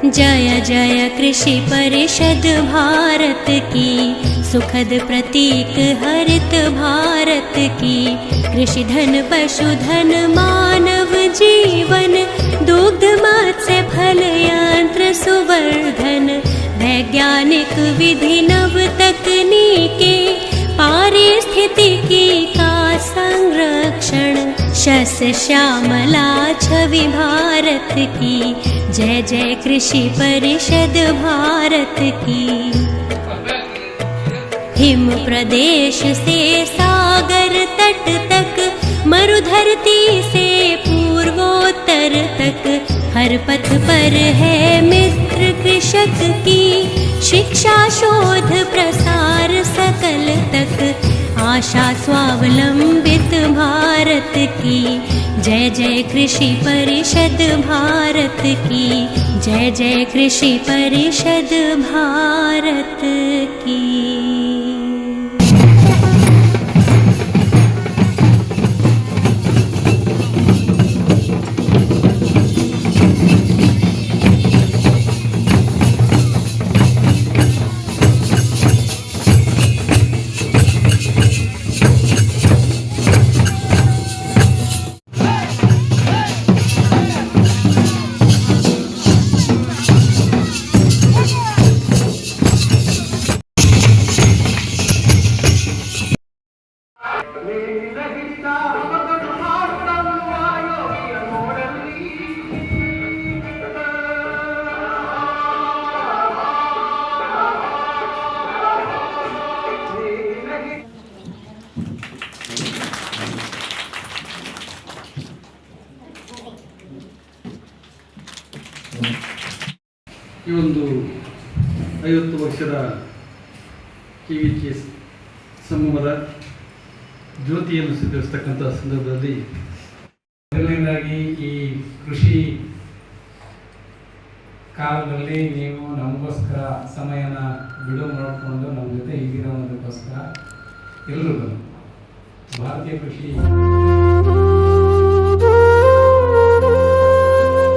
जय जय कृषि परिषद भारत की, सुखद प्रतीक हरित भारत की। कृषि धन पशुधन मानव जीवन, दुग्ध मत्स्य फल यंत्र सुवर्धन। वैज्ञानिक विधि नव तकनीके, पारिस्थितिकी का संरक्षण। शस्य श्यामला छवि भारत की, जय जय कृषि परिषद भारत की। हिम प्रदेश से सागर तट तक, मरुधरती से पूर्वोत्तर तक। हर पथ पर है मित्र कृषक की, शिक्षा शोध प्रसार सकल तक। आशा स्वावलंबित भारत की, जय जय कृषि परिषद भारत की। जय जय कृषि परिषद भारत की। ಈ ಒಂದು 50 ವರ್ಷದ KVK ಸಮೂಹದ ಜ್ಯೋತಿಯನ್ನು ಸಿದ್ಧಿಸ್ತಕ್ಕಂಥ ಸಂದರ್ಭದಲ್ಲಿ ಮೊದಲನೇದಾಗಿ ಈ ಕೃಷಿ ಕಾಲದಲ್ಲಿ ನೀವು ನಮಗೋಸ್ಕರ ಸಮಯನ ಬಿಡುವು ಮಾಡಿಕೊಂಡು ನಮ್ಮ ಜೊತೆ ಇದ್ದೀರೋದಕ್ಕೋಸ್ಕರ ಎಲ್ಲರಿಗೂ ಭಾರತೀಯ ಕೃಷಿ